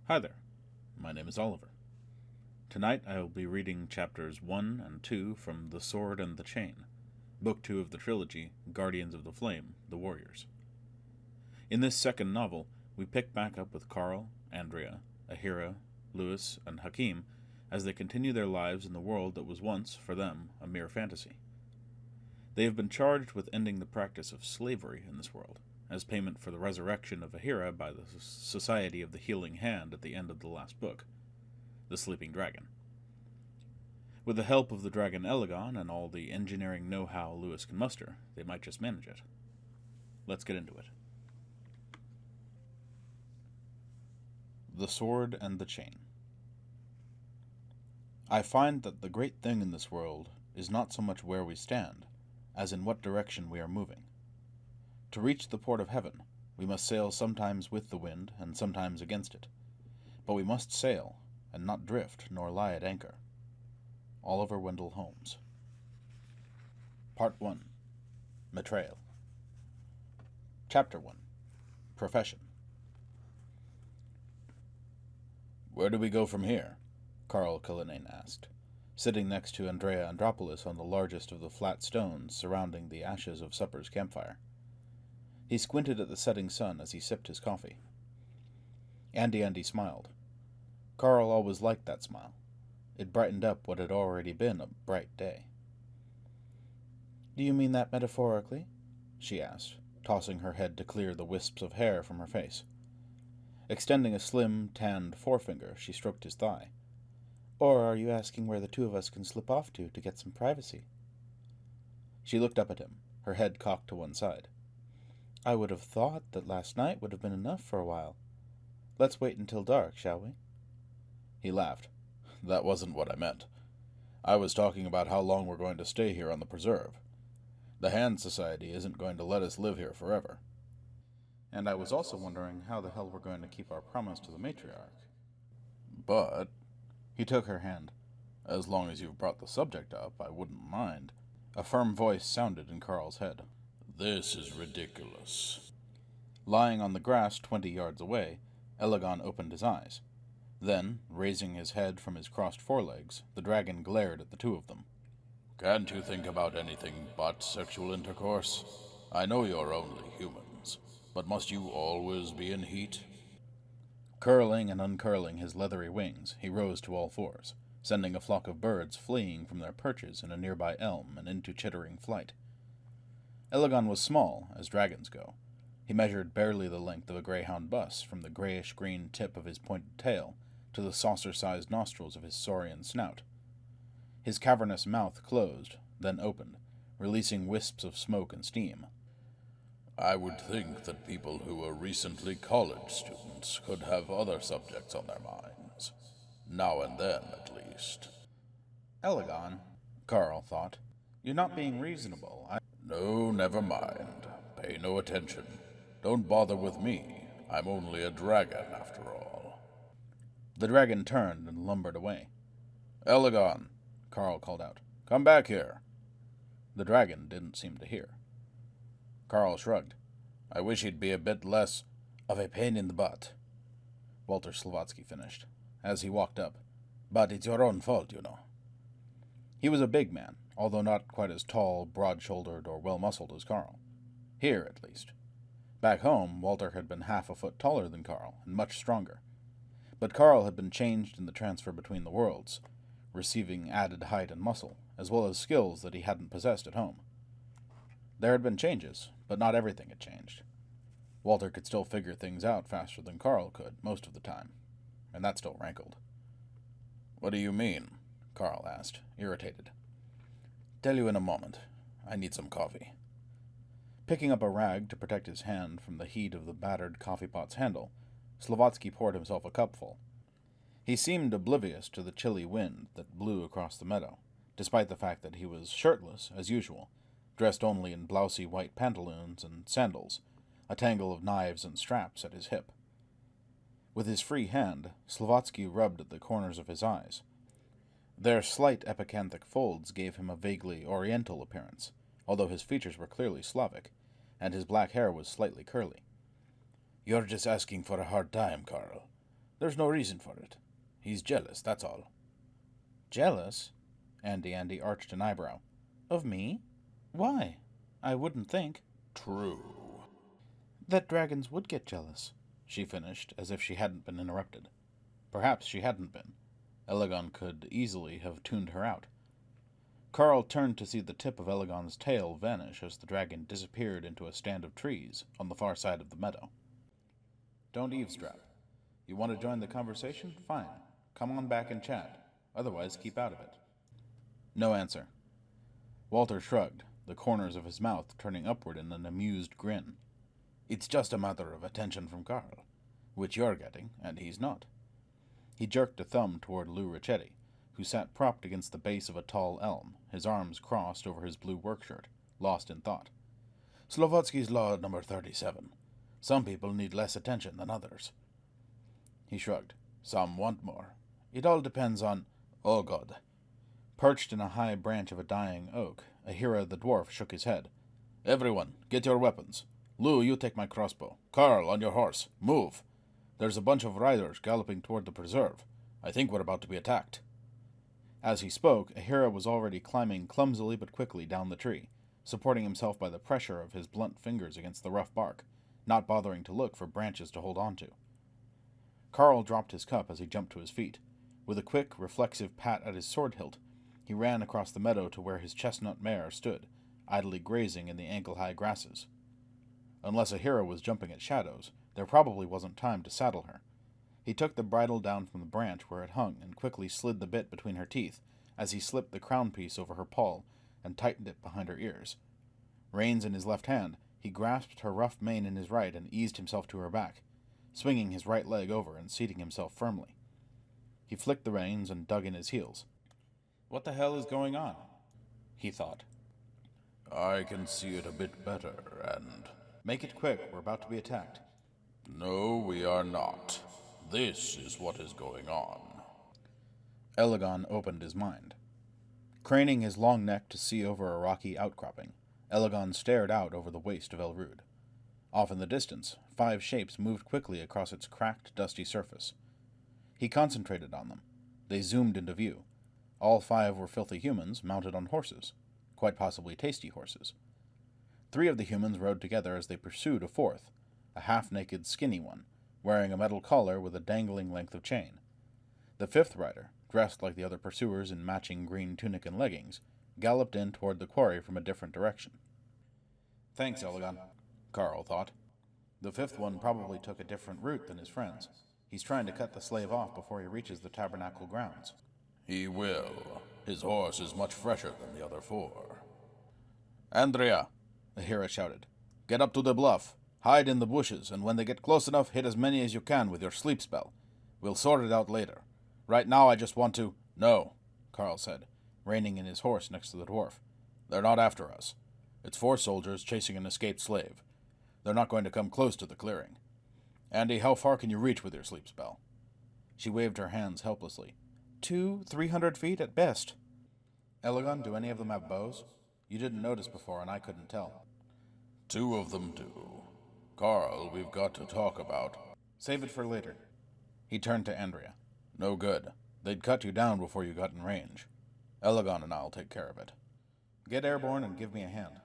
Hi there, my name is Oliver. Tonight I will be reading chapters 1 and 2 from The Sword and the Chain, Book 2 of the Trilogy, Guardians of the Flame, The Warriors. In this second novel, we pick back up with Carl, Andrea, Ahira, Louis, and Hakim as they continue their lives in the world that was once, for them, a mere fantasy. They have been charged with ending the practice of slavery in this world, as payment for the resurrection of Ahira by the Society of the Healing Hand at the end of the last book, the Sleeping Dragon. With the help of the dragon Elagon and all the engineering know-how Louis can muster, they might just manage it. Let's get into it. The Sword and the Chain. I find that the great thing in this world is not so much where we stand, as in what direction we are moving. To reach the port of heaven, we must sail sometimes with the wind and sometimes against it. But we must sail, and not drift nor lie at anchor. Oliver Wendell Holmes. Part 1. Betrayal. Chapter 1. Profession. "Where do we go from here?" Carl Cullinane asked, sitting next to Andrea Andropoulos on the largest of the flat stones surrounding the ashes of supper's campfire. He squinted at the setting sun as he sipped his coffee. Andy smiled. Carl always liked that smile. It brightened up what had already been a bright day. "Do you mean that metaphorically?" she asked, tossing her head to clear the wisps of hair from her face. Extending a slim, tanned forefinger, she stroked his thigh. "Or are you asking where the two of us can slip off to get some privacy?" She looked up at him, her head cocked to one side. "I would have thought that last night would have been enough for a while. Let's wait until dark, shall we?" He laughed. "That wasn't what I meant. I was talking about how long we're going to stay here on the preserve. The Hand Society isn't going to let us live here forever. And I was also wondering how the hell we're going to keep our promise to the matriarch. But," he took her hand, "as long as you've brought the subject up, I wouldn't mind." A firm voice sounded in Carl's head. "This is ridiculous." Lying on the grass 20 yards away, Elagon opened his eyes. Then, raising his head from his crossed forelegs, the dragon glared at the two of them. "Can't you think about anything but sexual intercourse? I know you're only humans, but must you always be in heat?" Curling and uncurling his leathery wings, he rose to all fours, sending a flock of birds fleeing from their perches in a nearby elm and into chittering flight. Elagon was small, as dragons go. He measured barely the length of a greyhound bus from the grayish-green tip of his pointed tail to the saucer-sized nostrils of his saurian snout. His cavernous mouth closed, then opened, releasing wisps of smoke and steam. "I would think that people who were recently college students could have other subjects on their minds. Now and then, at least." "Elagon," Carl thought, "you're not being reasonable. No, never mind. Pay no attention. Don't bother with me. I'm only a dragon, after all." The dragon turned and lumbered away. "Elagon," Carl called out. "Come back here." The dragon didn't seem to hear. Carl shrugged. "I wish he'd be a bit less of a pain in the butt," Walter Slavatsky finished, as he walked up. "But it's your own fault, you know." He was a big man, although not quite as tall, broad-shouldered, or well-muscled as Carl. Here, at least. Back home, Walter had been half a foot taller than Carl, and much stronger. But Carl had been changed in the transfer between the worlds, receiving added height and muscle, as well as skills that he hadn't possessed at home. There had been changes, but not everything had changed. Walter could still figure things out faster than Carl could, most of the time, and that still rankled. "What do you mean?" Carl asked, irritated. "Tell you in a moment. I need some coffee." Picking up a rag to protect his hand from the heat of the battered coffee pot's handle, Slavatsky poured himself a cupful. He seemed oblivious to the chilly wind that blew across the meadow, despite the fact that he was shirtless, as usual, dressed only in blousy white pantaloons and sandals, a tangle of knives and straps at his hip. With his free hand, Slavatsky rubbed at the corners of his eyes. Their slight epicanthic folds gave him a vaguely oriental appearance, although his features were clearly Slavic, and his black hair was slightly curly. "You're just asking for a hard time, Carl. There's no reason for it. He's jealous, that's all. Jealous? Andy arched an eyebrow. Of me? Why? I wouldn't think. True. That dragons would get jealous, she finished, as if she hadn't been interrupted. Perhaps she hadn't been. Elegon could easily have tuned her out. Carl turned to see the tip of Elegon's tail vanish as the dragon disappeared into a stand of trees on the far side of the meadow. Don't eavesdrop. You want to join the conversation? Fine. Come on back and chat. Otherwise, keep out of it. No answer. Walter shrugged, the corners of his mouth turning upward in an amused grin. It's just a matter of attention from Carl, which you're getting, and he's not. He jerked a thumb toward Lou Richetti, who sat propped against the base of a tall elm, his arms crossed over his blue workshirt, lost in thought. Slovotsky's Law number 37. Some people need less attention than others. He shrugged. Some want more. It all depends on... Oh, God. Perched in a high branch of a dying oak, Ahira the dwarf shook his head. Everyone, get your weapons. Lou, you take my crossbow. Carl, on your horse. Move. There's a bunch of riders galloping toward the preserve. I think we're about to be attacked. As he spoke, Ahira was already climbing clumsily but quickly down the tree, supporting himself by the pressure of his blunt fingers against the rough bark, not bothering to look for branches to hold on to. Carl dropped his cup as he jumped to his feet. With a quick, reflexive pat at his sword hilt, he ran across the meadow to where his chestnut mare stood, idly grazing in the ankle-high grasses. Unless Ahira was jumping at shadows, there probably wasn't time to saddle her. He took the bridle down from the branch where it hung and quickly slid the bit between her teeth as he slipped the crown piece over her poll and tightened it behind her ears. Reins in his left hand, he grasped her rough mane in his right and eased himself to her back, swinging his right leg over and seating himself firmly. He flicked the reins and dug in his heels. What the hell is going on? He thought. I can see it a bit better, and... Make it quick, we're about to be attacked. No, we are not. This is what is going on. Elegon opened his mind. Craning his long neck to see over a rocky outcropping, Elegon stared out over the waste of Elrude. Off in the distance, 5 shapes moved quickly across its cracked, dusty surface. He concentrated on them. They zoomed into view. All 5 were filthy humans mounted on horses, quite possibly tasty horses. 3 of the humans rode together as they pursued a 4th, a half-naked, skinny one, wearing a metal collar with a dangling length of chain. The 5th rider, dressed like the other pursuers in matching green tunic and leggings, galloped in toward the quarry from a different direction. Thanks, Elegon, Carl thought. The 5th one probably took a different route than his friends. He's trying to cut the slave off before he reaches the tabernacle grounds. He will. His horse is much fresher than the other 4. Andrea, Ahira shouted. Get up to the bluff. Hide in the bushes, and when they get close enough, hit as many as you can with your sleep spell. We'll sort it out later. Right now I just want to... No, Carl said, reining in his horse next to the dwarf. They're not after us. It's 4 soldiers chasing an escaped slave. They're not going to come close to the clearing. Andy, how far can you reach with your sleep spell? She waved her hands helplessly. 200-300 feet at best. Elegon, do any of them have bows? You didn't notice before, and I couldn't tell. 2 of them do. Carl, we've got to talk about... Save it for later. He turned to Andrea. No good. They'd cut you down before you got in range. Elegon and I'll take care of it. Get airborne and give me a hand.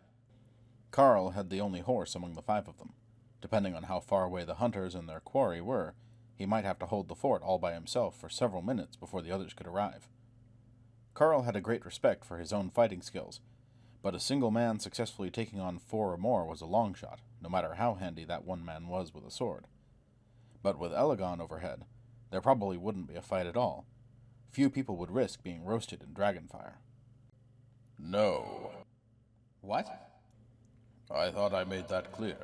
Carl had the only horse among the 5 of them. Depending on how far away the hunters and their quarry were, he might have to hold the fort all by himself for several minutes before the others could arrive. Carl had a great respect for his own fighting skills, but a single man successfully taking on 4 or more was a long shot, no matter how handy that one man was with a sword. But with Elegon overhead, there probably wouldn't be a fight at all. Few people would risk being roasted in dragonfire. No. What? I thought I made that clear.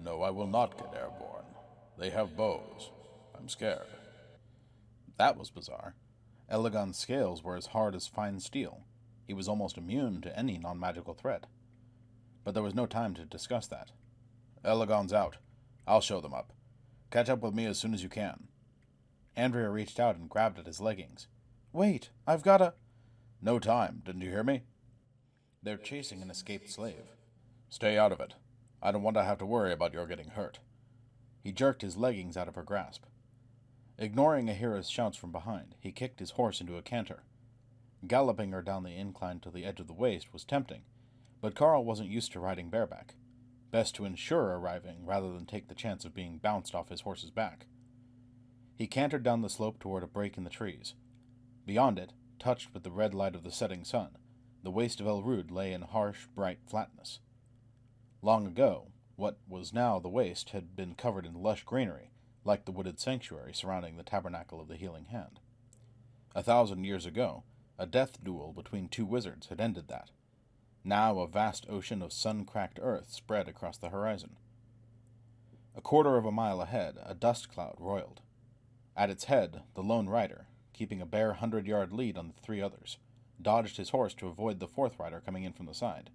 No, I will not get airborne. They have bows. I'm scared. That was bizarre. Elegon's scales were as hard as fine steel. He was almost immune to any non-magical threat. But there was no time to discuss that. Elegon's out. I'll show them up. Catch up with me as soon as you can. Andrea reached out and grabbed at his leggings. Wait, I've gotta... No time, didn't you hear me? They're chasing an escaped slave. Stay out of it. I don't want to have to worry about your getting hurt. He jerked his leggings out of her grasp. Ignoring Ahira's shouts from behind, he kicked his horse into a canter. Galloping her down the incline to the edge of the waste was tempting, but Carl wasn't used to riding bareback. Best to ensure arriving rather than take the chance of being bounced off his horse's back. He cantered down the slope toward a break in the trees. Beyond it, touched with the red light of the setting sun, the waste of El Rud lay in harsh, bright flatness. Long ago, what was now the waste had been covered in lush greenery, like the wooded sanctuary surrounding the Tabernacle of the Healing Hand. 1,000 years ago, a death duel between two wizards had ended that. Now a vast ocean of sun-cracked earth spread across the horizon. A quarter of a mile ahead, a dust cloud roiled. At its head, the lone rider, keeping a bare 100-yard lead on the three others, dodged his horse to avoid the fourth rider coming in from the side.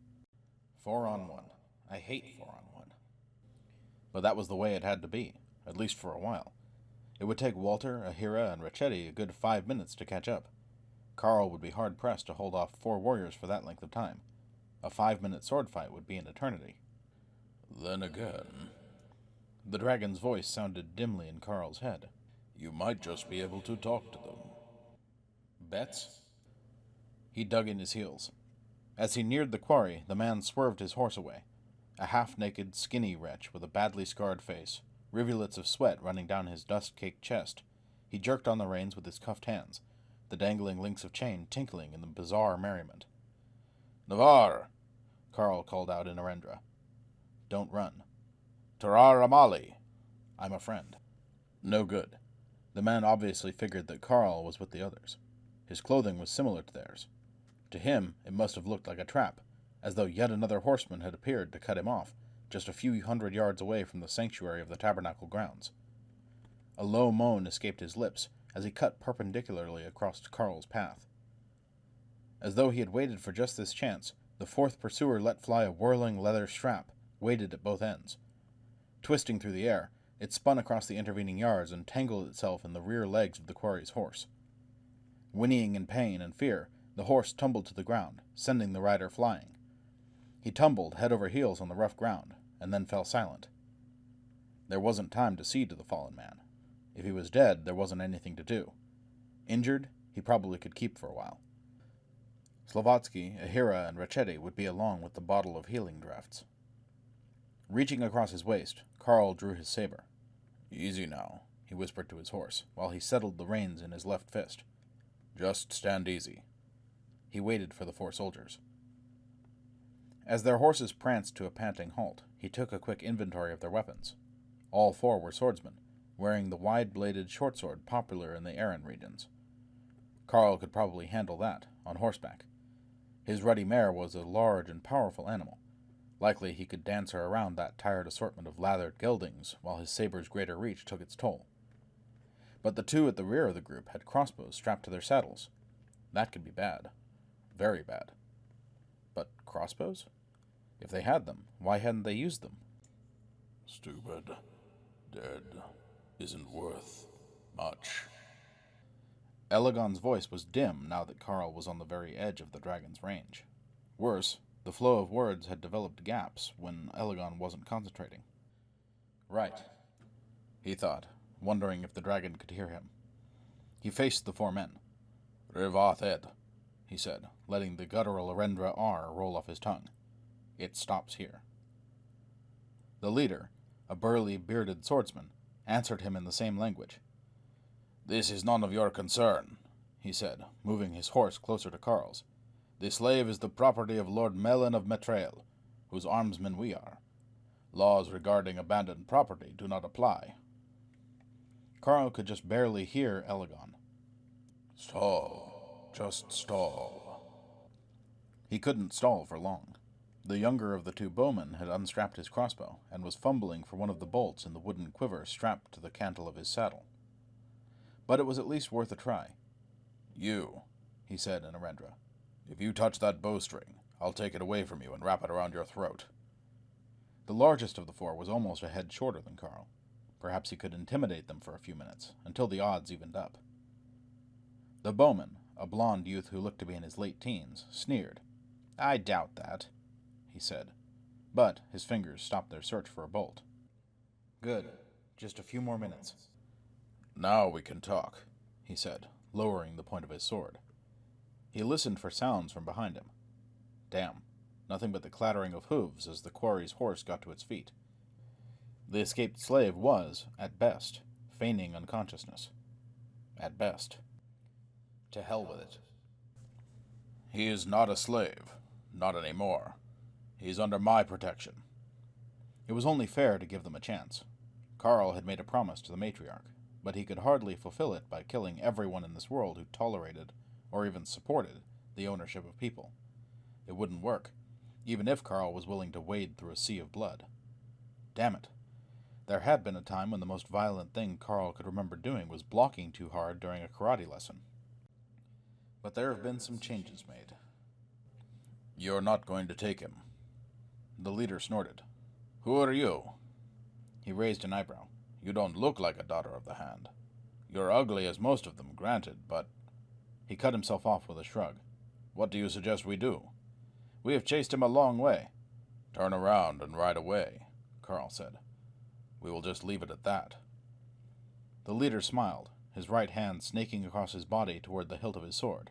4 on 1. I hate 4 on 1. But that was the way it had to be, at least for a while. It would take Walter, Ahira, and Racchetti a good 5 minutes to catch up. Carl would be hard-pressed to hold off 4 warriors for that length of time. A 5-minute sword fight would be an eternity. Then again, the dragon's voice sounded dimly in Carl's head. You might just be able to talk to them. Bets? He dug in his heels. As he neared the quarry, the man swerved his horse away. A half-naked, skinny wretch with a badly scarred face, rivulets of sweat running down his dust-caked chest. He jerked on the reins with his cuffed hands, the dangling links of chain tinkling in the bizarre merriment. Navar! Carl called out in Arendra. Don't run. Tarar Amali! I'm a friend. No good. The man obviously figured that Carl was with the others. His clothing was similar to theirs. To him, it must have looked like a trap, as though yet another horseman had appeared to cut him off, just a few hundred yards away from the sanctuary of the tabernacle grounds. A low moan escaped his lips as he cut perpendicularly across Carl's path. As though he had waited for just this chance, the fourth pursuer let fly a whirling leather strap, weighted at both ends. Twisting through the air, it spun across the intervening yards and tangled itself in the rear legs of the quarry's horse. Whinnying in pain and fear, the horse tumbled to the ground, sending the rider flying. He tumbled head over heels on the rough ground, and then fell silent. There wasn't time to see to the fallen man. If he was dead, there wasn't anything to do. Injured, he probably could keep for a while. Slavatsky, Ahira, and Racchetti would be along with the bottle of healing drafts. Reaching across his waist, Carl drew his saber. Easy now, he whispered to his horse, while he settled the reins in his left fist. Just stand easy. He waited for the 4 soldiers. As their horses pranced to a panting halt, he took a quick inventory of their weapons. All 4 were swordsmen, wearing the wide-bladed short sword popular in the Aran regions. Carl could probably handle that, on horseback. His ruddy mare was a large and powerful animal. Likely he could dance her around that tired assortment of lathered geldings, while his saber's greater reach took its toll. But the 2 at the rear of the group had crossbows strapped to their saddles. That could be bad. Very bad. But crossbows? If they had them, why hadn't they used them? Stupid. Dead. Isn't worth much. Elagon's voice was dim now that Carl was on the very edge of the dragon's range. Worse, the flow of words had developed gaps when Elagon wasn't concentrating. Right, he thought, wondering if the dragon could hear him. He faced the 4 men. Revathed, he said, letting the guttural Arendra R roll off his tongue. It stops here. The leader, a burly, bearded swordsman, answered him in the same language. This is none of your concern, he said, moving his horse closer to Carl's. The slave is the property of Lord Melon of Metrail, whose armsmen we are. Laws regarding abandoned property do not apply. Carl could just barely hear Elagon. Stall. Just stall. He couldn't stall for long. The younger of the 2 bowmen had unstrapped his crossbow and was fumbling for one of the bolts in the wooden quiver strapped to the cantle of his saddle. But it was at least worth a try. You, he said in Arendra. If you touch that bowstring, I'll take it away from you and wrap it around your throat. The largest of the 4 was almost a head shorter than Carl. Perhaps he could intimidate them for a few minutes, until the odds evened up. The bowman, a blond youth who looked to be in his late teens, sneered. I doubt that, he said. But his fingers stopped their search for a bolt. Good. Just a few more minutes. Now we can talk. he said, lowering the point of his sword. He listened for sounds from behind him. Damn, nothing but the clattering of hooves as the quarry's horse got to its feet. The escaped slave was, at best, feigning unconsciousness. At best. To hell with it. He is not a slave. Not anymore. He's under my protection. It was only fair to give them a chance. Carl had made a promise to the matriarch, but he could hardly fulfill it by killing everyone in this world who tolerated, or even supported, the ownership of people. It wouldn't work, even if Carl was willing to wade through a sea of blood. Damn it. There had been a time when the most violent thing Carl could remember doing was blocking too hard during a karate lesson. But there have been some changes made. You're not going to take him. The leader snorted. Who are you? He raised an eyebrow. You don't look like a daughter of the hand. You're ugly as most of them, granted, but... He cut himself off with a shrug. What do you suggest we do? We have chased him a long way. Turn around and ride away, Carl said. We will just leave it at that. The leader smiled, his right hand snaking across his body toward the hilt of his sword.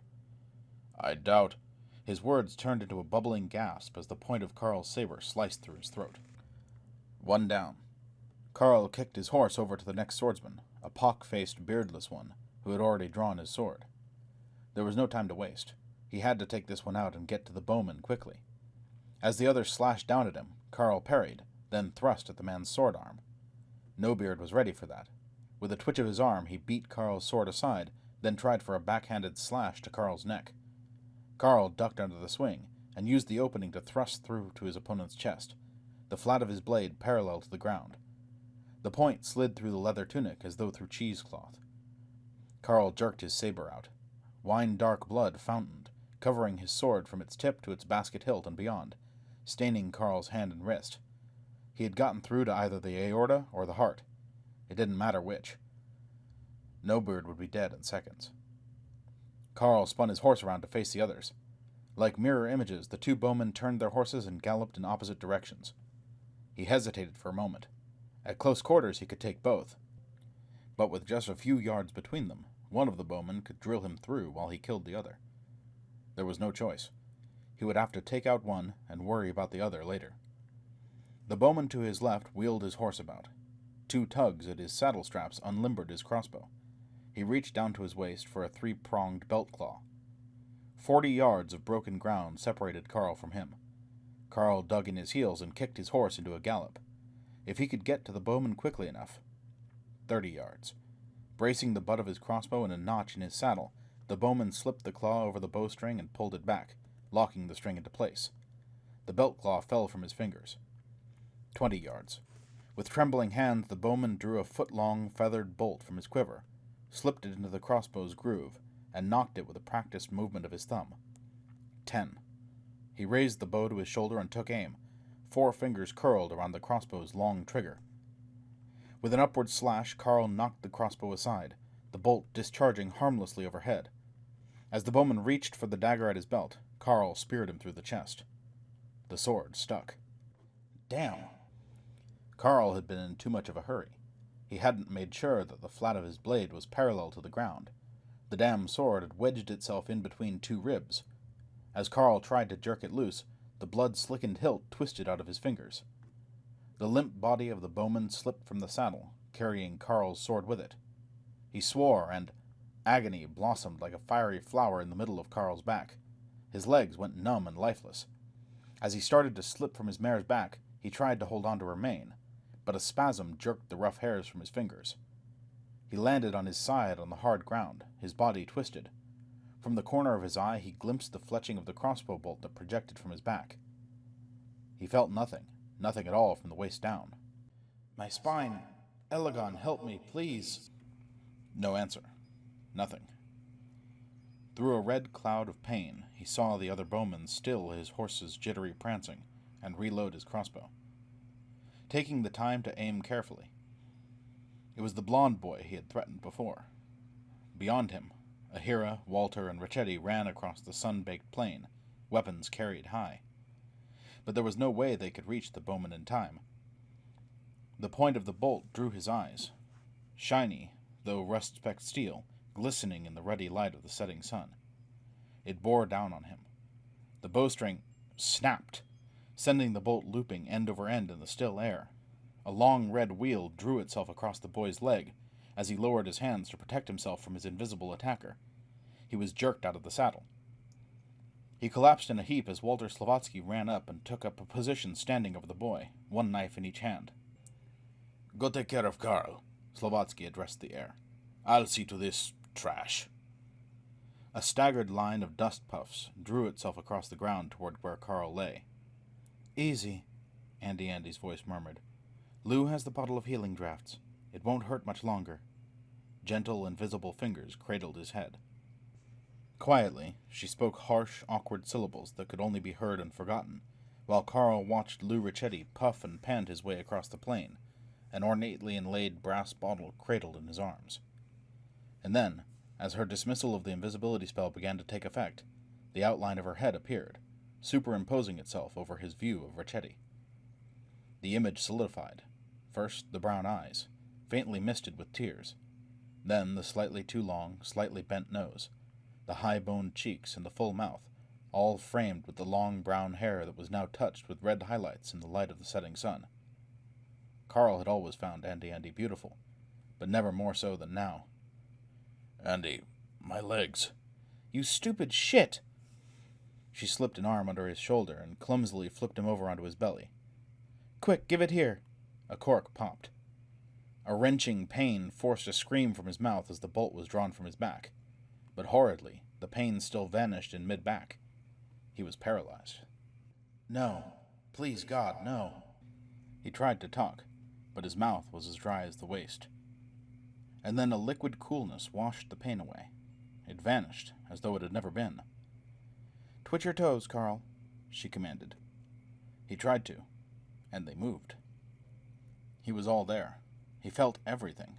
I doubt... His words turned into a bubbling gasp as the point of Carl's saber sliced through his throat. One down. Carl kicked his horse over to the next swordsman, a pock-faced, beardless one, who had already drawn his sword. There was no time to waste. He had to take this one out and get to the bowman quickly. As the other slashed down at him, Carl parried, then thrust at the man's sword arm. No Beard was ready for that. With a twitch of his arm, he beat Carl's sword aside, then tried for a backhanded slash to Carl's neck. Carl ducked under the swing, and used the opening to thrust through to his opponent's chest, the flat of his blade parallel to the ground. The point slid through the leather tunic as though through cheesecloth. Carl jerked his saber out. Wine-dark blood fountained, covering his sword from its tip to its basket hilt and beyond, staining Carl's hand and wrist. He had gotten through to either the aorta or the heart. It didn't matter which. No Beard would be dead in seconds. Carl spun his horse around to face the others. Like mirror images, the two bowmen turned their horses and galloped in opposite directions. He hesitated for a moment. At close quarters he could take both. But with just a few yards between them, one of the bowmen could drill him through while he killed the other. There was no choice. He would have to take out one and worry about the other later. The bowman to his left wheeled his horse about. Two tugs at his saddle straps unlimbered his crossbow. He reached down to his waist for a three-pronged belt claw. 40 yards of broken ground separated Carl from him. Carl dug in his heels and kicked his horse into a gallop. If he could get to the bowman quickly enough. 30 yards. Bracing the butt of his crossbow in a notch in his saddle, the bowman slipped the claw over the bowstring and pulled it back, locking the string into place. The belt claw fell from his fingers. 20 yards. With trembling hands, the bowman drew a foot-long feathered bolt from his quiver, slipped it into the crossbow's groove, and knocked it with a practiced movement of his thumb. 10. He raised the bow to his shoulder and took aim, 4 fingers curled around the crossbow's long trigger. With an upward slash, Carl knocked the crossbow aside, the bolt discharging harmlessly overhead. As the bowman reached for the dagger at his belt, Carl speared him through the chest. The sword stuck. Damn! Carl had been in too much of a hurry. He hadn't made sure that the flat of his blade was parallel to the ground. The damn sword had wedged itself in between 2 ribs. As Carl tried to jerk it loose, the blood-slickened hilt twisted out of his fingers. The limp body of the bowman slipped from the saddle, carrying Carl's sword with it. He swore, and agony blossomed like a fiery flower in the middle of Carl's back. His legs went numb and lifeless. As he started to slip from his mare's back, he tried to hold on to her mane, but a spasm jerked the rough hairs from his fingers. He landed on his side on the hard ground, his body twisted. From the corner of his eye he glimpsed the fletching of the crossbow bolt that projected from his back. He felt nothing at all from the waist down. "My spine! Elagon, help me, please!" No answer. Nothing. Through a red cloud of pain, he saw the other bowman still his horse's jittery prancing and reload his crossbow, taking the time to aim carefully. It was the blond boy he had threatened before. Beyond him, Ahira, Walter, and Ricchetti ran across the sun-baked plain, weapons carried high. But there was no way they could reach the bowman in time. The point of the bolt drew his eyes. Shiny, though rust-specked steel, glistening in the ruddy light of the setting sun. It bore down on him. The bowstring snapped, sending the bolt looping end over end in the still air. A long red wheel drew itself across the boy's leg as he lowered his hands to protect himself from his invisible attacker. He was jerked out of the saddle. He collapsed in a heap as Walter Slavatsky ran up and took up a position standing over the boy, one knife in each hand. Go take care of Carl, Slavatsky addressed the air. I'll see to this trash. A staggered line of dust puffs drew itself across the ground toward where Carl lay. Easy, Andy's voice murmured. Lou has the bottle of healing drafts. It won't hurt much longer. Gentle, invisible fingers cradled his head. Quietly, she spoke harsh, awkward syllables that could only be heard and forgotten, while Carl watched Lou Ricchetti puff and pant his way across the plain, an ornately inlaid brass bottle cradled in his arms. And then, as her dismissal of the invisibility spell began to take effect, the outline of her head appeared, superimposing itself over his view of Ricchetti. The image solidified. First, the brown eyes, faintly misted with tears. Then the slightly too long, slightly bent nose, the high-boned cheeks and the full mouth, all framed with the long brown hair that was now touched with red highlights in the light of the setting sun. Carl had always found Andy beautiful, but never more so than now. Andy, my legs. You stupid shit! She slipped an arm under his shoulder and clumsily flipped him over onto his belly. Quick, give it here! A cork popped. A wrenching pain forced a scream from his mouth as the bolt was drawn from his back. But horridly, the pain still vanished in mid-back. He was paralyzed. No. Please, God, no. He tried to talk, but his mouth was as dry as the waist. And then a liquid coolness washed the pain away. It vanished, as though it had never been. Twitch your toes, Carl, she commanded. He tried to, and they moved. He was all there. He felt everything.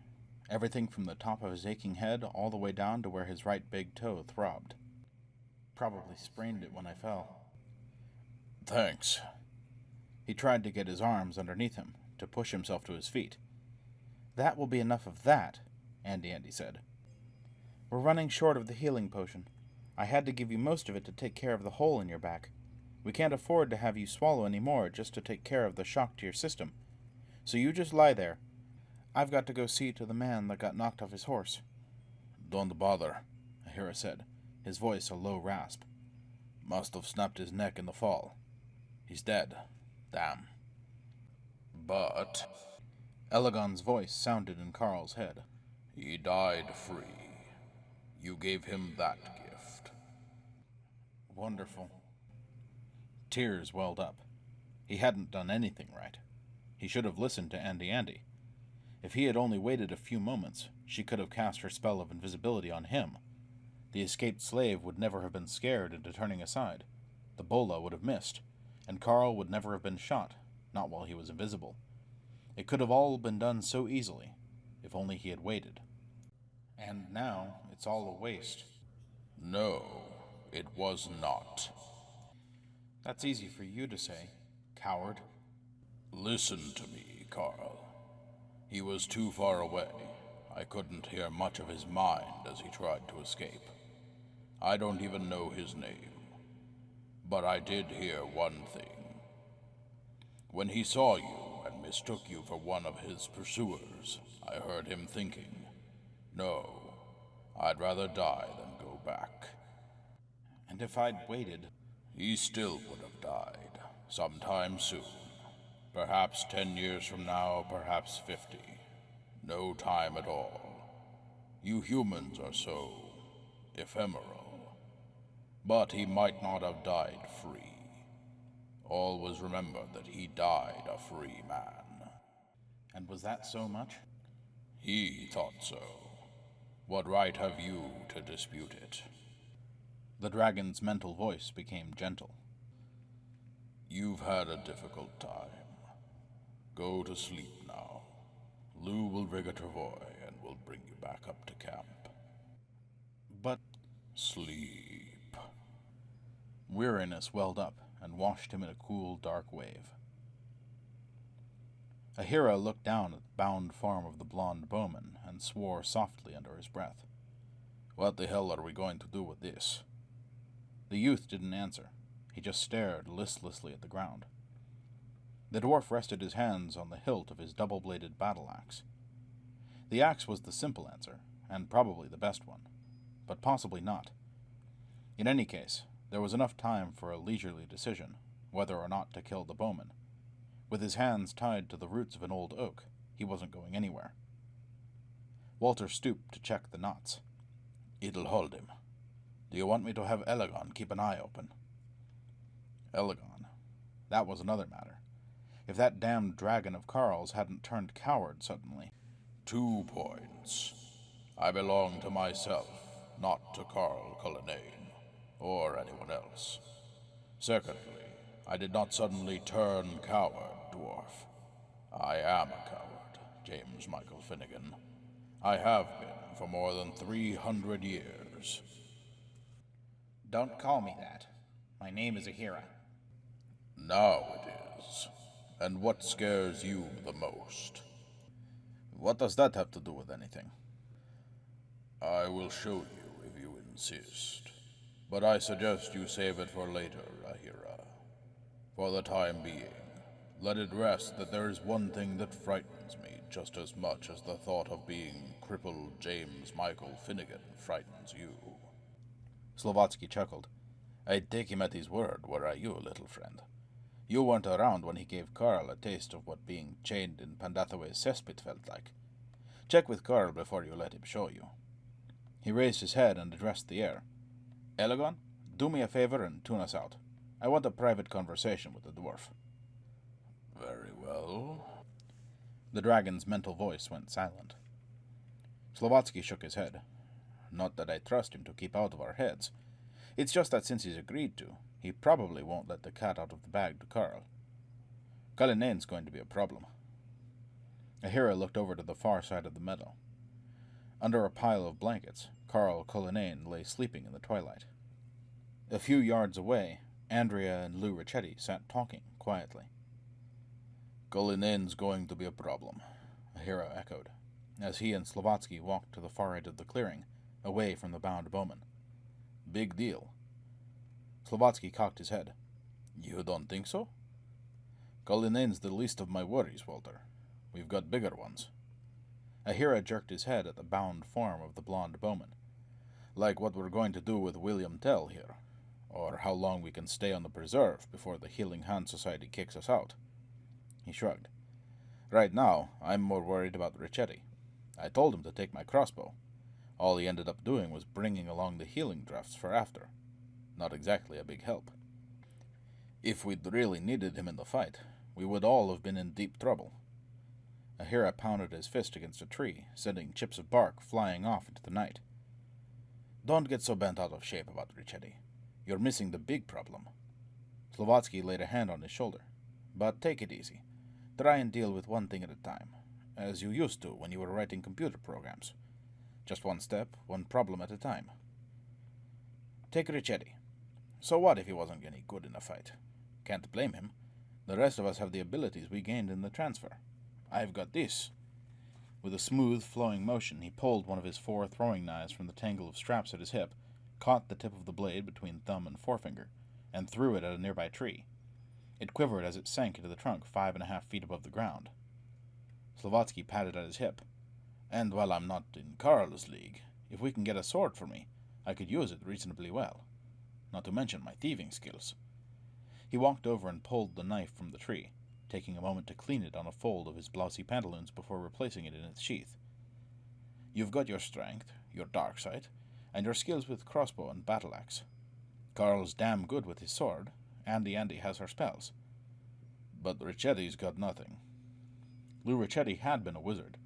Everything from the top of his aching head all the way down to where his right big toe throbbed. Probably sprained it when I fell. Thanks. He tried to get his arms underneath him, to push himself to his feet. That will be enough of that, Andy said. We're running short of the healing potion. I had to give you most of it to take care of the hole in your back. We can't afford to have you swallow any more just to take care of the shock to your system. So you just lie there. I've got to go see to the man that got knocked off his horse. Don't bother, Ahira said, his voice a low rasp. Must have snapped his neck in the fall. He's dead. Damn. But Elagon's voice sounded in Carl's head. He died free. You gave him that gift. Wonderful. Tears welled up. He hadn't done anything right. He should have listened to Andy. If he had only waited a few moments, she could have cast her spell of invisibility on him. The escaped slave would never have been scared into turning aside. The bola would have missed, and Carl would never have been shot, not while he was invisible. It could have all been done so easily, if only he had waited. And now it's all a waste. No, it was not. That's easy for you to say, coward. Listen to me, Carl. He was too far away. I couldn't hear much of his mind as he tried to escape. I don't even know his name. But I did hear one thing. When he saw you and mistook you for one of his pursuers, I heard him thinking, no, I'd rather die than go back. And if I'd waited, he still would have died, sometime soon. Perhaps 10 years from now, perhaps 50. No time at all. You humans are so ephemeral. But he might not have died free. Always remember that he died a free man. And was that so much? He thought so. What right have you to dispute it? The dragon's mental voice became gentle. You've had a difficult time. Go to sleep now. Lou will rig a travois and will bring you back up to camp. But sleep. Weariness welled up and washed him in a cool, dark wave. Ahira looked down at the bound form of the blond bowman and swore softly under his breath. What the hell are we going to do with this? The youth didn't answer. He just stared listlessly at the ground. The dwarf rested his hands on the hilt of his double-bladed battle-axe. The axe was the simple answer, and probably the best one, but possibly not. In any case, there was enough time for a leisurely decision, whether or not to kill the bowman. With his hands tied to the roots of an old oak, he wasn't going anywhere. Walter stooped to check the knots. It'll hold him. Do you want me to have Elegon keep an eye open? Elegon. That was another matter. If that damned dragon of Carl's hadn't turned coward suddenly. 2 points. I belong to myself, not to Carl Cullinane, or anyone else. Secondly, I did not suddenly turn coward, dwarf. I am a coward, James Michael Finnegan. I have been for more than 300 years. Don't call me that. My name is Ahira. Now it is. And what scares you the most? What does that have to do with anything? I will show you if you insist. But I suggest you save it for later, Ahira. For the time being, let it rest that there is one thing that frightens me just as much as the thought of being crippled James Michael Finnegan frightens you. Slovatsky chuckled. I'd take him at his word, were I you, little friend. You weren't around when he gave Carl a taste of what being chained in Pandathaway's cesspit felt like. Check with Carl before you let him show you. He raised his head and addressed the air. Elegon, do me a favor and tune us out. I want a private conversation with the dwarf. Very well. The dragon's mental voice went silent. Slovatsky shook his head. Not that I trust him to keep out of our heads. It's just that since he's agreed to, he probably won't let the cat out of the bag to Carl. Cullinene's going to be a problem. Ahira looked over to the far side of the meadow. Under a pile of blankets, Carl Cullinane lay sleeping in the twilight. A few yards away, Andrea and Lou Ricchetti sat talking quietly. Cullinene's going to be a problem, Ahira echoed, as he and Slovatsky walked to the far edge of the clearing, away from the bound bowman. Big deal. Slovatsky cocked his head. You don't think so? Cullinene's the least of my worries, Walter. We've got bigger ones. Ahira jerked his head at the bound form of the blond bowman. Like what we're going to do with William Tell here, or how long we can stay on the preserve before the Healing Hand Society kicks us out. He shrugged. Right now, I'm more worried about Ricchetti. I told him to take my crossbow. All he ended up doing was bringing along the healing drafts for after. Not exactly a big help. If we'd really needed him in the fight, we would all have been in deep trouble. Ahira pounded his fist against a tree, sending chips of bark flying off into the night. Don't get so bent out of shape about Ricchetti. You're missing the big problem. Slovatsky laid a hand on his shoulder. But take it easy. Try and deal with one thing at a time, as you used to when you were writing computer programs. Just one step, one problem at a time. Take Ricchetti. So what if he wasn't any good in a fight? Can't blame him. The rest of us have the abilities we gained in the transfer. I've got this. With a smooth, flowing motion, he pulled one of his 4 throwing knives from the tangle of straps at his hip, caught the tip of the blade between thumb and forefinger, and threw it at a nearby tree. It quivered as it sank into the trunk 5.5 feet above the ground. Slovatsky patted at his hip. And while I'm not in Carl's league, if we can get a sword for me, I could use it reasonably well. Not to mention my thieving skills. He walked over and pulled the knife from the tree, taking a moment to clean it on a fold of his blousy pantaloons before replacing it in its sheath. You've got your strength, your dark sight, and your skills with crossbow and battle-axe. Carl's damn good with his sword, Andy has her spells. But Ricchetti's got nothing. Lou Ricchetti had been a wizard.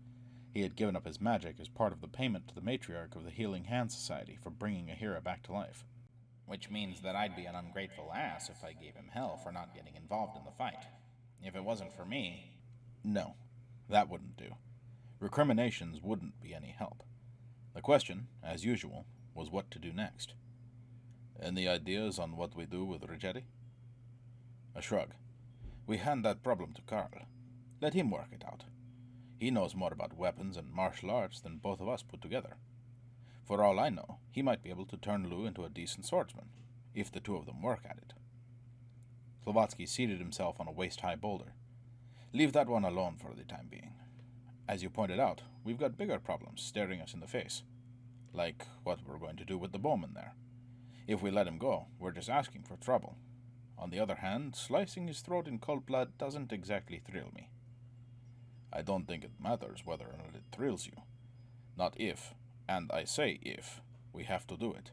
He had given up his magic as part of the payment to the matriarch of the Healing Hand Society for bringing Ahira back to life. Which means that I'd be an ungrateful ass if I gave him hell for not getting involved in the fight. If it wasn't for me... No, that wouldn't do. Recriminations wouldn't be any help. The question, as usual, was what to do next. Any ideas on what we do with Ricchetti? A shrug. We hand that problem to Carl. Let him work it out. He knows more about weapons and martial arts than both of us put together. For all I know, he might be able to turn Lou into a decent swordsman, if the two of them work at it. Slovatsky seated himself on a waist-high boulder. Leave that one alone for the time being. As you pointed out, we've got bigger problems staring us in the face. Like what we're going to do with the bowman there. If we let him go, we're just asking for trouble. On the other hand, slicing his throat in cold blood doesn't exactly thrill me. I don't think it matters whether or not it thrills you. Not if, and I say if, we have to do it.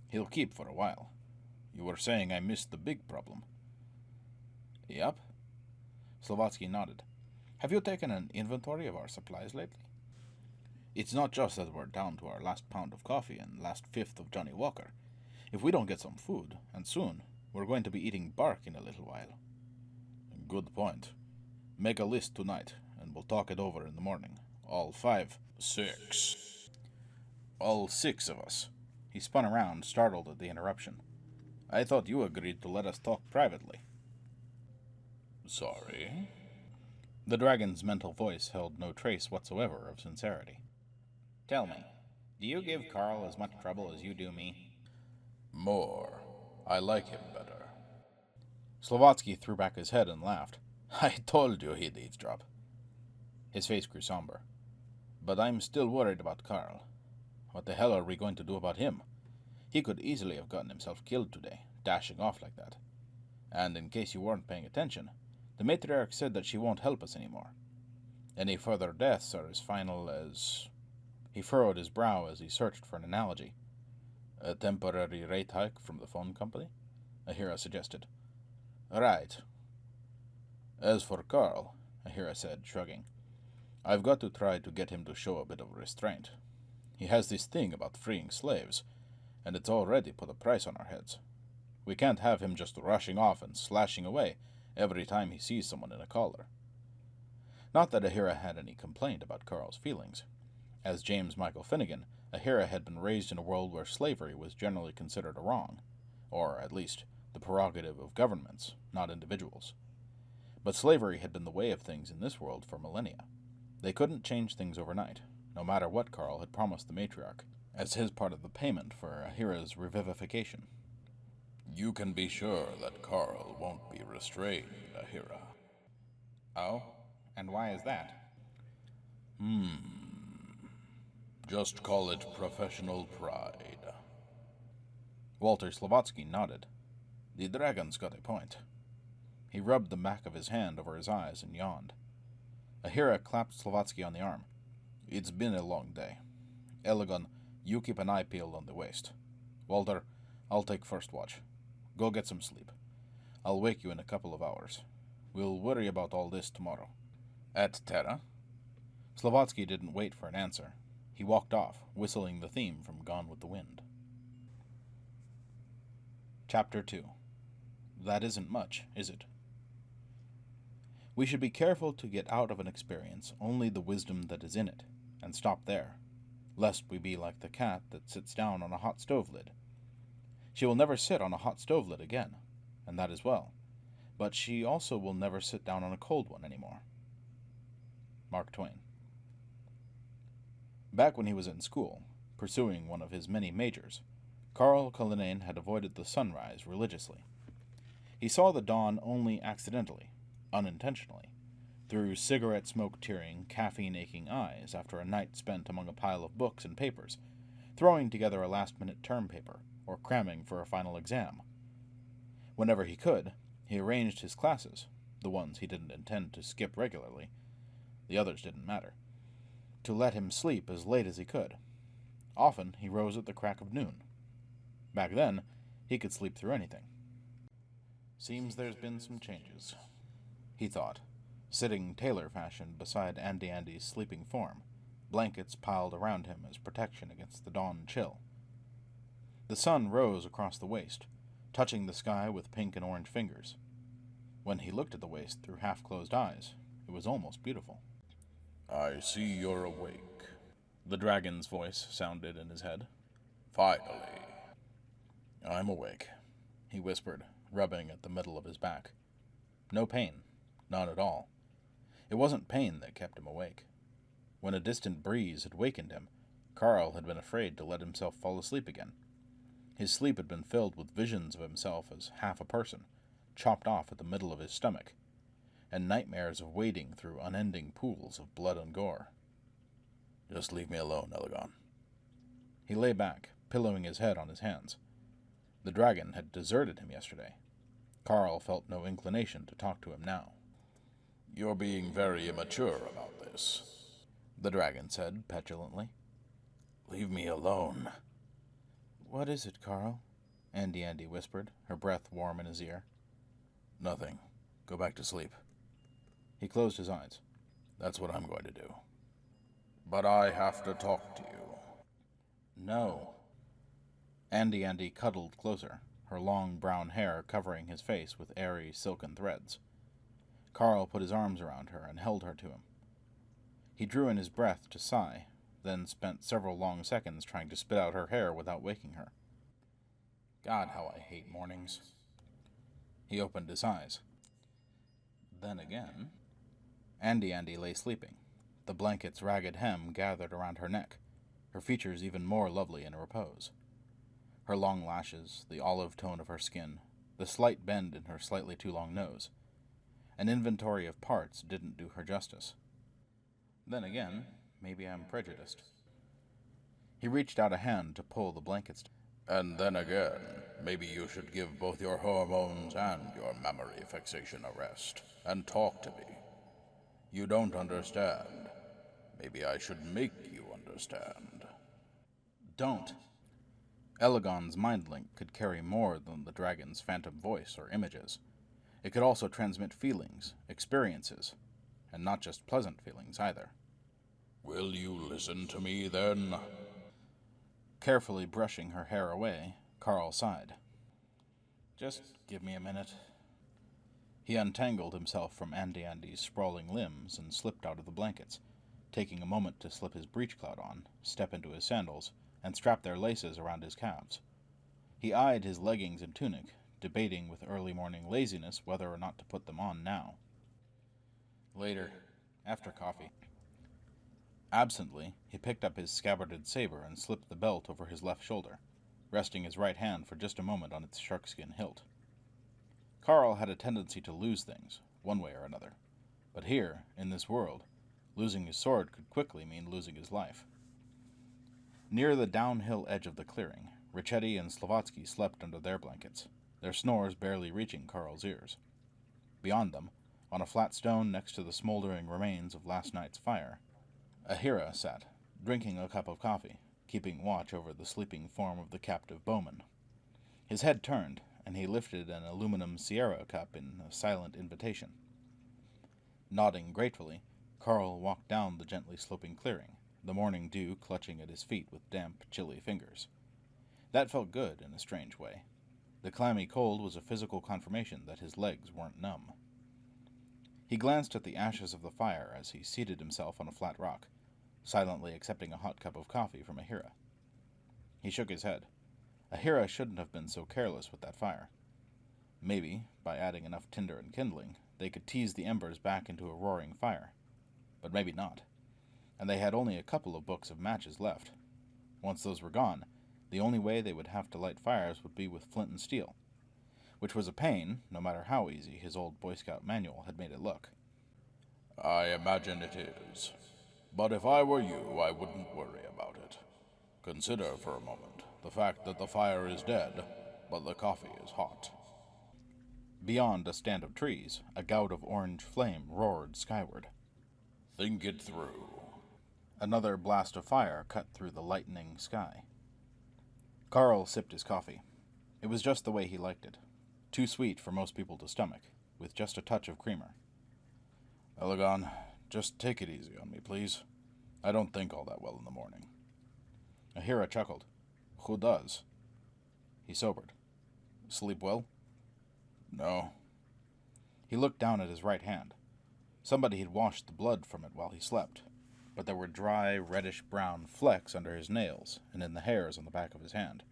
He'll keep for a while. You were saying I missed the big problem. Yep. Slovatsky nodded. Have you taken an inventory of our supplies lately? It's not just that we're down to our last pound of coffee and last fifth of Johnny Walker. If we don't get some food, and soon, we're going to be eating bark in a little while. Good point. Make a list tonight, and we'll talk it over in the morning. All 6. All 6 of us. He spun around, startled at the interruption. I thought you agreed to let us talk privately. Sorry? The dragon's mental voice held no trace whatsoever of sincerity. Tell me, do you give Carl as much trouble as you do me? More. I like him better. Slovatsky threw back his head and laughed. I told you he'd eavesdrop. His face grew somber. But I'm still worried about Carl. What the hell are we going to do about him? He could easily have gotten himself killed today, dashing off like that. And in case you weren't paying attention, the matriarch said that she won't help us anymore. Any further deaths are as final as... He furrowed his brow as he searched for an analogy. A temporary rate hike from the phone company? Ahira suggested. Right. As for Carl, Ahira said, shrugging, I've got to try to get him to show a bit of restraint. He has this thing about freeing slaves, and it's already put a price on our heads. We can't have him just rushing off and slashing away every time he sees someone in a collar. Not that Ahira had any complaint about Carl's feelings. As James Michael Finnegan, Ahira had been raised in a world where slavery was generally considered a wrong, or at least the prerogative of governments, not individuals. But slavery had been the way of things in this world for millennia. They couldn't change things overnight, no matter what Carl had promised the matriarch, as his part of the payment for Ahira's revivification. You can be sure that Carl won't be restrained, Ahira. Oh? And why is that? Just call it professional pride. Walter Slovatsky nodded. The dragon's got a point. He rubbed the back of his hand over his eyes and yawned. Ahira clapped Slovatsky on the arm. It's been a long day. Elegon, you keep an eye peeled on the waist. Walter, I'll take first watch. Go get some sleep. I'll wake you in a couple of hours. We'll worry about all this tomorrow. At Terra? Slovatsky didn't wait for an answer. He walked off, whistling the theme from Gone with the Wind. Chapter 2. That isn't much, is it? We should be careful to get out of an experience only the wisdom that is in it, and stop there, lest we be like the cat that sits down on a hot stove lid. She will never sit on a hot stove lid again, and that is well, but she also will never sit down on a cold one anymore. Mark Twain. Back when he was in school, pursuing one of his many majors, Carl Cullinane had avoided the sunrise religiously. He saw the dawn only accidentally, unintentionally, through cigarette smoke-tearing, caffeine-aching eyes after a night spent among a pile of books and papers, throwing together a last-minute term paper, or cramming for a final exam. Whenever he could, he arranged his classes, the ones he didn't intend to skip regularly, the others didn't matter, to let him sleep as late as he could. Often he rose at the crack of noon. Back then, he could sleep through anything. Seems there's been some changes, he thought, sitting tailor-fashion beside Andy's sleeping form, blankets piled around him as protection against the dawn chill. The sun rose across the waist, touching the sky with pink and orange fingers. When he looked at the waist through half-closed eyes, it was almost beautiful. I see you're awake. The dragon's voice sounded in his head. Finally. I'm awake, he whispered, rubbing at the middle of his back. No pain, none at all. It wasn't pain that kept him awake. When a distant breeze had wakened him, Carl had been afraid to let himself fall asleep again. His sleep had been filled with visions of himself as half a person, chopped off at the middle of his stomach, and nightmares of wading through unending pools of blood and gore. Just leave me alone, Elegon. He lay back, pillowing his head on his hands. The dragon had deserted him yesterday. Carl felt no inclination to talk to him now. You're being very immature about this, the dragon said petulantly. Leave me alone. What is it, Carl? Andy whispered, her breath warm in his ear. Nothing. Go back to sleep. He closed his eyes. That's what I'm going to do. But I have to talk to you. No. Andy cuddled closer, her long brown hair covering his face with airy silken threads. Carl put his arms around her and held her to him. He drew in his breath to sigh, then spent several long seconds trying to spit out her hair without waking her. God, how I hate mornings. He opened his eyes. Then again, Andy lay sleeping, the blanket's ragged hem gathered around her neck, her features even more lovely in repose. Her long lashes, the olive tone of her skin, the slight bend in her slightly too long nose. An inventory of parts didn't do her justice. Then again, maybe I'm prejudiced. He reached out a hand to pull the blankets. And then again, maybe you should give both your hormones and your memory fixation a rest, and talk to me. You don't understand. Maybe I should make you understand. Don't. Elegon's mind link could carry more than the dragon's phantom voice or images. It could also transmit feelings, experiences, and not just pleasant feelings either. Will you listen to me, then? Carefully brushing her hair away, Carl sighed. Just give me a minute. He untangled himself from Andy's sprawling limbs and slipped out of the blankets, taking a moment to slip his breechclout on, step into his sandals, and strap their laces around his calves. He eyed his leggings and tunic, debating with early morning laziness whether or not to put them on now. Later, after coffee. Absently, he picked up his scabbarded saber and slipped the belt over his left shoulder, resting his right hand for just a moment on its sharkskin hilt. Carl had a tendency to lose things, one way or another, but here, in this world, losing his sword could quickly mean losing his life. Near the downhill edge of the clearing, Richetti and Slovatsky slept under their blankets, their snores barely reaching Carl's ears. Beyond them, on a flat stone next to the smoldering remains of last night's fire, Ahira sat, drinking a cup of coffee, keeping watch over the sleeping form of the captive bowman. His head turned, and he lifted an aluminum Sierra cup in a silent invitation. Nodding gratefully, Carl walked down the gently sloping clearing, the morning dew clutching at his feet with damp, chilly fingers. That felt good in a strange way. The clammy cold was a physical confirmation that his legs weren't numb. He glanced at the ashes of the fire as he seated himself on a flat rock, silently accepting a hot cup of coffee from Ahira. He shook his head. Ahira shouldn't have been so careless with that fire. Maybe, by adding enough tinder and kindling, they could tease the embers back into a roaring fire. But maybe not. And they had only a couple of books of matches left. Once those were gone, the only way they would have to light fires would be with flint and steel, which was a pain, no matter how easy his old Boy Scout manual had made it look. I imagine it is. But if I were you, I wouldn't worry about it. Consider for a moment the fact that the fire is dead, but the coffee is hot. Beyond a stand of trees, a gout of orange flame roared skyward. Think it through. Another blast of fire cut through the lightening sky. Carl sipped his coffee. It was just the way he liked it. Too sweet for most people to stomach, with just a touch of creamer. Elegon, just take it easy on me, please. I don't think all that well in the morning. Ahira chuckled. Who does? He sobered. Sleep well? No. He looked down at his right hand. Somebody had washed the blood from it while he slept, but there were dry, reddish-brown flecks under his nails and in the hairs on the back of his hand.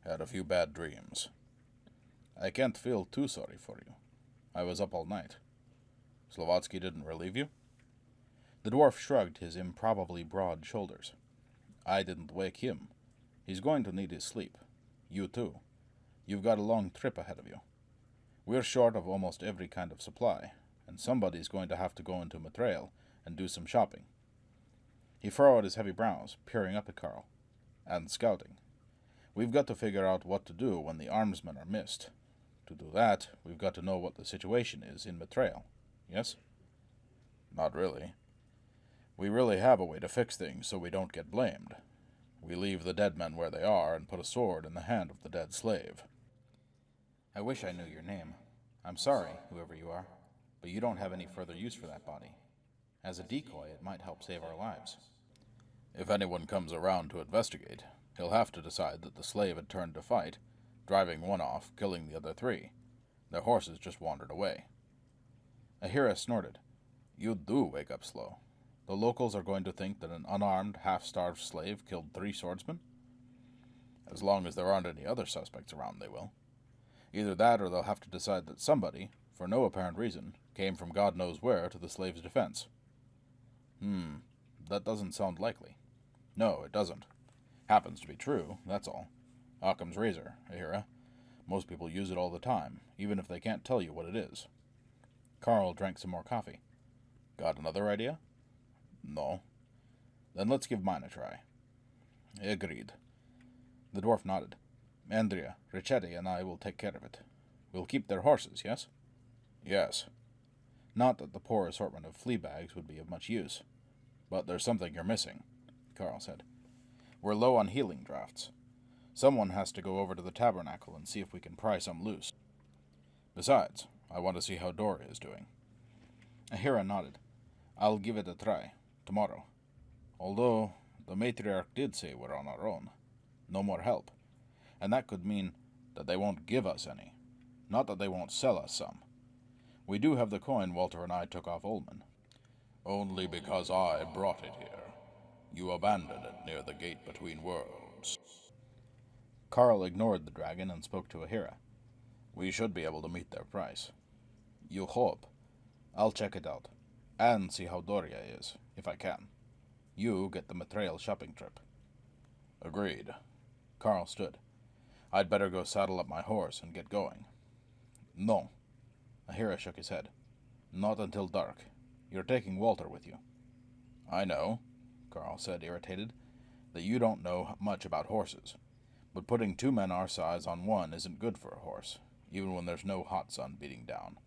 Had a few bad dreams. I can't feel too sorry for you. I was up all night. Slovatsky didn't relieve you? The dwarf shrugged his improbably broad shoulders. I didn't wake him. He's going to need his sleep. You too. You've got a long trip ahead of you. We're short of almost every kind of supply, and somebody's going to have to go into Matrail and do some shopping. He furrowed his heavy brows, peering up at Carl. And scouting. We've got to figure out what to do when the armsmen are missed. To do that, we've got to know what the situation is in Matrail. Yes? Not really. We really have a way to fix things so we don't get blamed. We leave the dead men where they are and put a sword in the hand of the dead slave. I wish I knew your name. I'm sorry, whoever you are, but you don't have any further use for that body. As a decoy, it might help save our lives. If anyone comes around to investigate, he'll have to decide that the slave had turned to fight, driving one off, killing the other three. Their horses just wandered away. Ahira snorted. You do wake up slow. The locals are going to think that an unarmed, half-starved slave killed 3 swordsmen? As long as there aren't any other suspects around, they will. Either that or they'll have to decide that somebody, for no apparent reason, came from God knows where to the slave's defense. That doesn't sound likely. No, it doesn't. Happens to be true, that's all. Occam's razor, Ahira. Most people use it all the time, even if they can't tell you what it is. Carl drank some more coffee. Got another idea? No. Then let's give mine a try. Agreed. The dwarf nodded. Andrea, Richetti, and I will take care of it. We'll keep their horses, yes? Yes. Not that the poor assortment of flea bags would be of much use. But there's something you're missing, Carl said. We're low on healing drafts. Someone has to go over to the tabernacle and see if we can pry some loose. Besides, I want to see how Dory is doing. Ahira nodded. I'll give it a try, tomorrow. Although, the matriarch did say we're on our own. No more help. And that could mean that they won't give us any. Not that they won't sell us some. We do have the coin Walter and I took off Ullman. Only because I brought it here. You abandoned it near the gate between worlds. Carl ignored the dragon and spoke to Ahira. We should be able to meet their price. You hope. I'll check it out. And see how Doria is, if I can. You get the Matrail shopping trip. Agreed. Carl stood. I'd better go saddle up my horse and get going. No. Ahira shook his head. Not until dark. You're taking Walter with you. I know, Carl said, irritated, that you don't know much about horses. But putting 2 men our size on one isn't good for a horse, even when there's no hot sun beating down.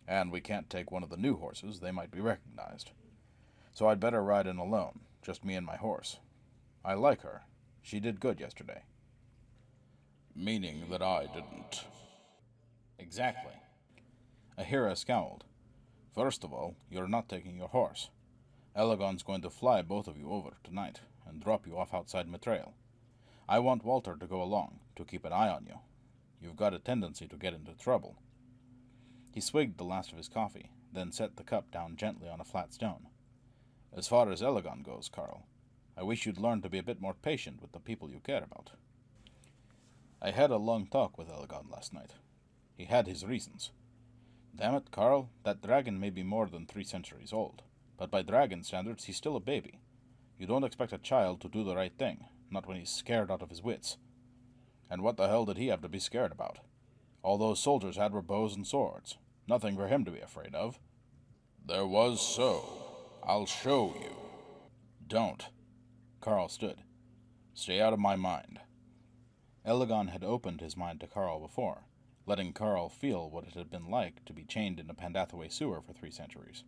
And we can't take one of the new horses, they might be recognized. So I'd better ride in alone, just me and my horse. I like her. She did good yesterday. Meaning that I didn't. Exactly. Ahira scowled. First of all, you're not taking your horse. Elagon's going to fly both of you over tonight and drop you off outside Matrail. I want Walter to go along, to keep an eye on you. You've got a tendency to get into trouble. He swigged the last of his coffee, then set the cup down gently on a flat stone. As far as Elagon goes, Carl, I wish you'd learn to be a bit more patient with the people you care about. I had a long talk with Elagon last night. He had his reasons. Damn it, Carl, that dragon may be more than 3 centuries old, but by dragon standards he's still a baby. You don't expect a child to do the right thing, not when he's scared out of his wits. And what the hell did he have to be scared about? All those soldiers had were bows and swords. Nothing for him to be afraid of. There was so. I'll show you. Don't. Carl stood. Stay out of my mind. Elagon had opened his mind to Carl before, letting Carl feel what it had been like to be chained in a Pandathaway sewer for 3 centuries.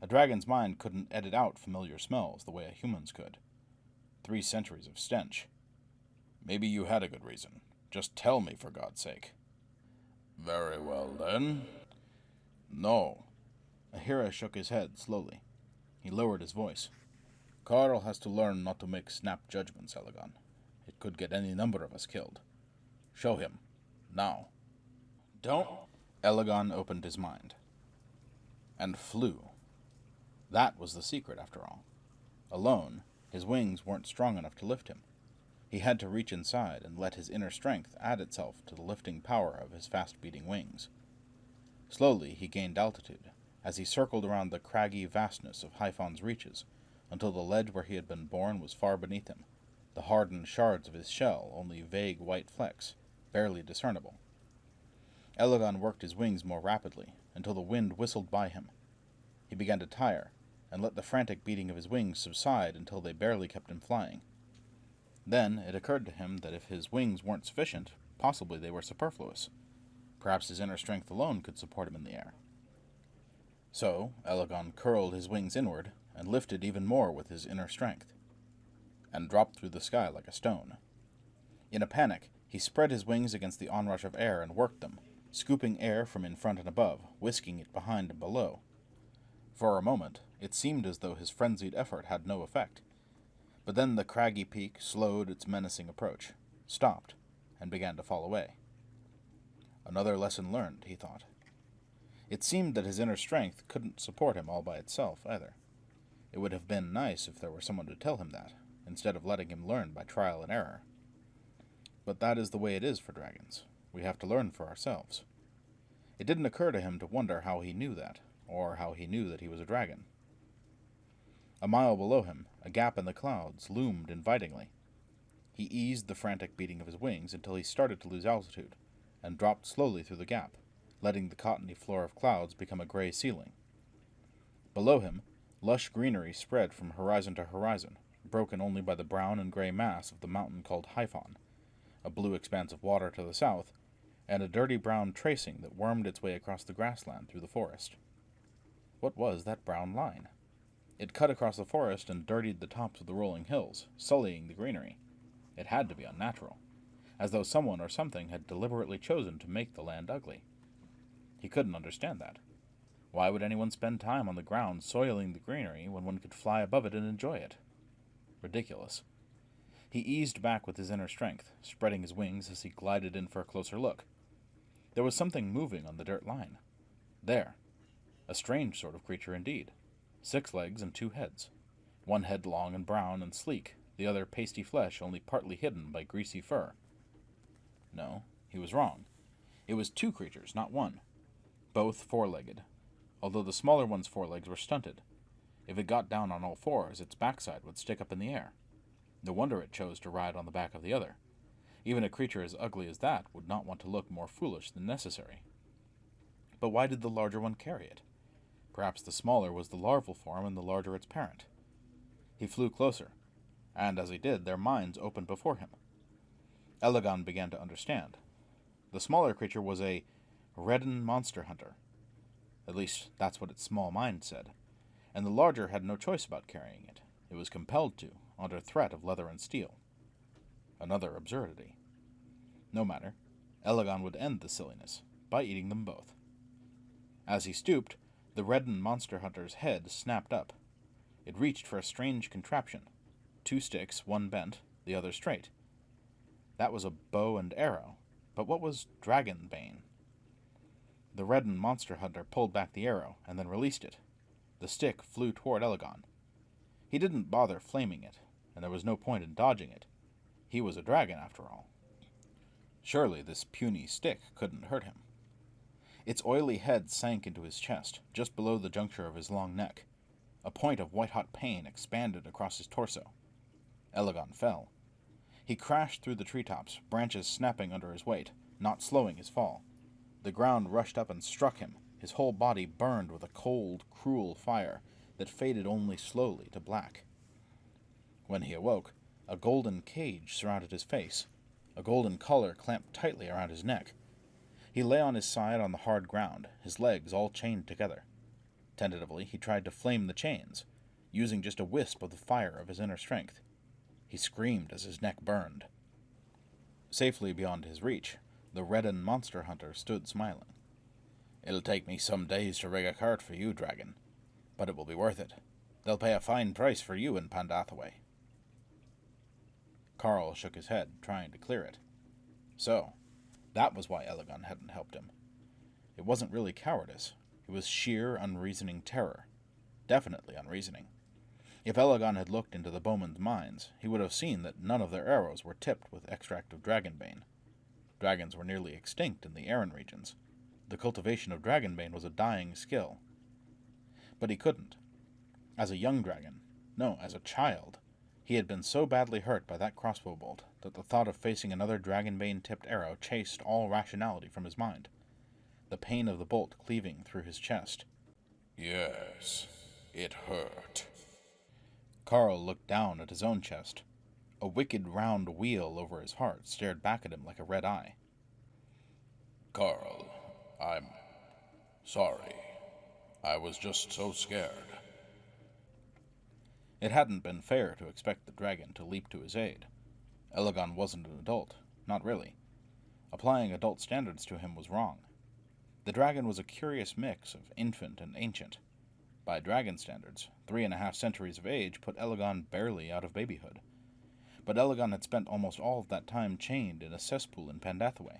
A dragon's mind couldn't edit out familiar smells the way a human's could. 3 centuries of stench. Maybe you had a good reason. Just tell me, for God's sake. Very well, then. No. Ahira shook his head slowly. He lowered his voice. Carl has to learn not to make snap judgments, Elagon. It could get any number of us killed. Show him. Now. Don't. Elagon opened his mind. And flew. That was the secret, after all. Alone, his wings weren't strong enough to lift him. He had to reach inside and let his inner strength add itself to the lifting power of his fast-beating wings. Slowly, he gained altitude, as he circled around the craggy vastness of Hyphon's reaches, until the ledge where he had been born was far beneath him, the hardened shards of his shell only vague white flecks, barely discernible. Elagon worked his wings more rapidly, until the wind whistled by him. He began to tire, and let the frantic beating of his wings subside until they barely kept him flying. Then it occurred to him that if his wings weren't sufficient, possibly they were superfluous. Perhaps his inner strength alone could support him in the air. So Elagon curled his wings inward, and lifted even more with his inner strength, and dropped through the sky like a stone. In a panic, he spread his wings against the onrush of air and worked them, scooping air from in front and above, whisking it behind and below. For a moment, it seemed as though his frenzied effort had no effect. But then the craggy peak slowed its menacing approach, stopped, and began to fall away. Another lesson learned, he thought. It seemed that his inner strength couldn't support him all by itself, either. It would have been nice if there were someone to tell him that, instead of letting him learn by trial and error. But that is the way it is for dragons. We have to learn for ourselves. It didn't occur to him to wonder how he knew that, or how he knew that he was a dragon. A mile below him, a gap in the clouds loomed invitingly. He eased the frantic beating of his wings until he started to lose altitude, and dropped slowly through the gap, letting the cottony floor of clouds become a gray ceiling. Below him, lush greenery spread from horizon to horizon, broken only by the brown and gray mass of the mountain called Hyphon, a blue expanse of water to the south, and a dirty brown tracing that wormed its way across the grassland through the forest. What was that brown line? It cut across the forest and dirtied the tops of the rolling hills, sullying the greenery. It had to be unnatural, as though someone or something had deliberately chosen to make the land ugly. He couldn't understand that. Why would anyone spend time on the ground soiling the greenery when one could fly above it and enjoy it? Ridiculous. He eased back with his inner strength, spreading his wings as he glided in for a closer look. There was something moving on the dirt line. There. A strange sort of creature indeed. 6 legs and 2 heads. One head long and brown and sleek, the other pasty flesh only partly hidden by greasy fur. No, he was wrong. It was 2 creatures, not one. Both 4-legged, although the smaller one's forelegs were stunted. If it got down on all fours, its backside would stick up in the air. No wonder it chose to ride on the back of the other. Even a creature as ugly as that would not want to look more foolish than necessary. But why did the larger one carry it? Perhaps the smaller was the larval form and the larger its parent. He flew closer, and as he did, their minds opened before him. Elagon began to understand. The smaller creature was a Read-Aloud monster hunter. At least, that's what its small mind said, and the larger had no choice about carrying it. It was compelled to, under threat of leather and steel. Another absurdity. No matter. Elagon would end the silliness by eating them both. As he stooped, the Read-Aloud monster hunter's head snapped up. It reached for a strange contraption. 2 sticks, one bent, the other straight. That was a bow and arrow, but what was dragonbane? The Read-Aloud monster hunter pulled back the arrow and then released it. The stick flew toward Elagon. He didn't bother flaming it, and there was no point in dodging it. He was a dragon, after all. Surely this puny stick couldn't hurt him. Its oily head sank into his chest, just below the juncture of his long neck. A point of white-hot pain expanded across his torso. Elagon fell. He crashed through the treetops, branches snapping under his weight, not slowing his fall. The ground rushed up and struck him. His whole body burned with a cold, cruel fire that faded only slowly to black. When he awoke, a golden cage surrounded his face. A golden collar clamped tightly around his neck. He lay on his side on the hard ground, his legs all chained together. Tentatively, he tried to flame the chains, using just a wisp of the fire of his inner strength. He screamed as his neck burned. Safely beyond his reach, the Read-Aloud monster hunter stood smiling. "It'll take me some days to rig a cart for you, dragon, but it will be worth it. They'll pay a fine price for you in Pandathaway." Carl shook his head, trying to clear it. So, that was why Elagon hadn't helped him. It wasn't really cowardice. It was sheer, unreasoning terror. Definitely unreasoning. If Elagon had looked into the bowmen's minds, he would have seen that none of their arrows were tipped with extract of dragonbane. Dragons were nearly extinct in the Aran regions. The cultivation of dragonbane was a dying skill. But he couldn't. As a young dragon, no, as a child, he had been so badly hurt by that crossbow bolt that the thought of facing another dragonbane-tipped arrow chased all rationality from his mind. The pain of the bolt cleaving through his chest. Yes, it hurt. Carl looked down at his own chest. A wicked round wheal over his heart stared back at him like a red eye. Carl, I'm sorry. I was just so scared. It hadn't been fair to expect the dragon to leap to his aid. Elagon wasn't an adult, not really. Applying adult standards to him was wrong. The dragon was a curious mix of infant and ancient. By dragon standards, 3.5 centuries of age put Elagon barely out of babyhood. But Elagon had spent almost all of that time chained in a cesspool in Pandathway.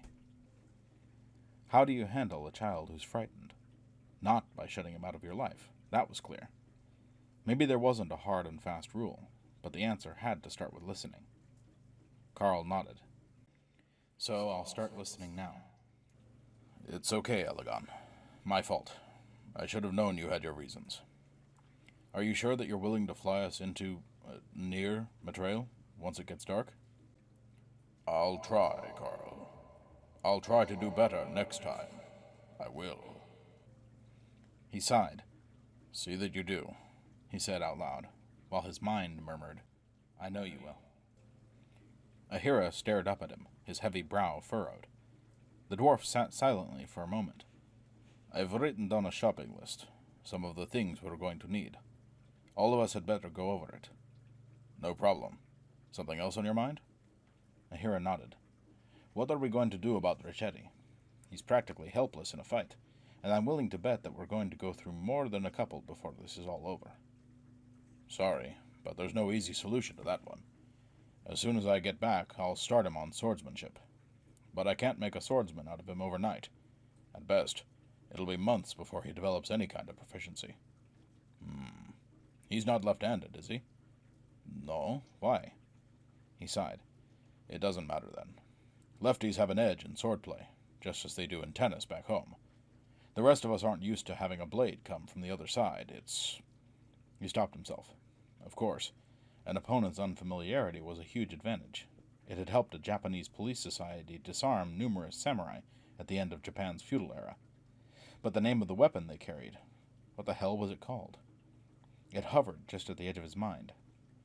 How do you handle a child who's frightened? Not by shutting him out of your life. That was clear. Maybe there wasn't a hard and fast rule, but the answer had to start with listening. Carl nodded. So I'll start listening now. It's okay, Elagon. My fault. I should have known you had your reasons. Are you sure that you're willing to fly us into, near Matrail, once it gets dark? I'll try, Carl. I'll try to do better next time. I will. He sighed. See that you do, he said out loud, while his mind murmured, I know you will. Ahira stared up at him, his heavy brow furrowed. The dwarf sat silently for a moment. I've written down a shopping list, some of the things we're going to need. All of us had better go over it. No problem. Something else on your mind? Ahira nodded. What are we going to do about Richetti? He's practically helpless in a fight, and I'm willing to bet that we're going to go through more than a couple before this is all over. Sorry, but there's no easy solution to that one. As soon as I get back, I'll start him on swordsmanship. But I can't make a swordsman out of him overnight. At best, it'll be months before he develops any kind of proficiency. He's not left-handed, is he? No. Why? He sighed. It doesn't matter then. Lefties have an edge in swordplay, just as they do in tennis back home. The rest of us aren't used to having a blade come from the other side. He stopped himself. Of course, an opponent's unfamiliarity was a huge advantage. It had helped a Japanese police society disarm numerous samurai at the end of Japan's feudal era. But the name of the weapon they carried, what the hell was it called? It hovered just at the edge of his mind,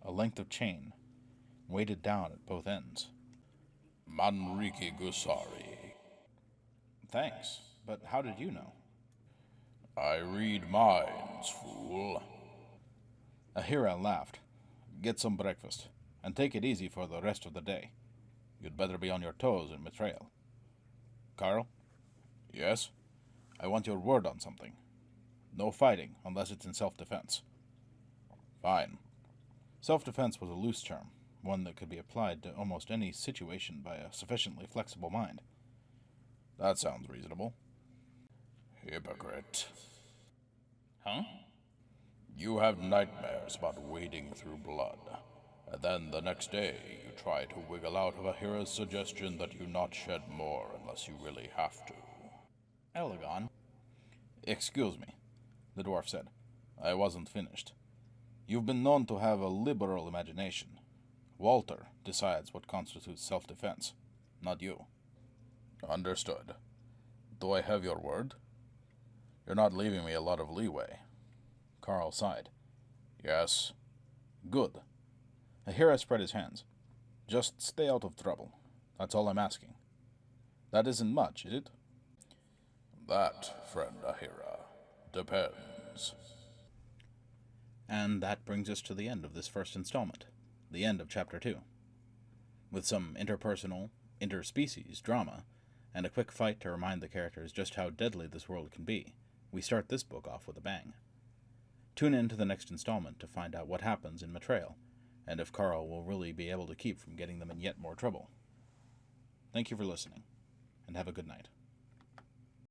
a length of chain, weighted down at both ends. Manriki Gusari. Thanks, but how did you know? I read minds, fool. Ahira laughed. Get some breakfast, and take it easy for the rest of the day. You'd better be on your toes in Betrayal. Carl? Yes? I want your word on something. No fighting unless it's in self-defense. Fine. Self-defense was a loose term, one that could be applied to almost any situation by a sufficiently flexible mind. That sounds reasonable. Hypocrite. Huh? You have nightmares about wading through blood, and then the next day you try to wiggle out of Ahira's suggestion that you not shed more unless you really have to. Elagon. Excuse me, the dwarf said. I wasn't finished. You've been known to have a liberal imagination. Walter decides what constitutes self-defense, not you. Understood. Do I have your word? You're not leaving me a lot of leeway. Carl sighed. Yes. Good. Ahira spread his hands. Just stay out of trouble. That's all I'm asking. That isn't much, is it? That, friend Ahira, depends. And that brings us to the end of this first installment, the end of Chapter 2. With some interpersonal, interspecies drama, and a quick fight to remind the characters just how deadly this world can be, we start this book off with a bang. Tune in to the next installment to find out what happens in Matrail, and if Carl will really be able to keep from getting them in yet more trouble. Thank you for listening, and have a good night.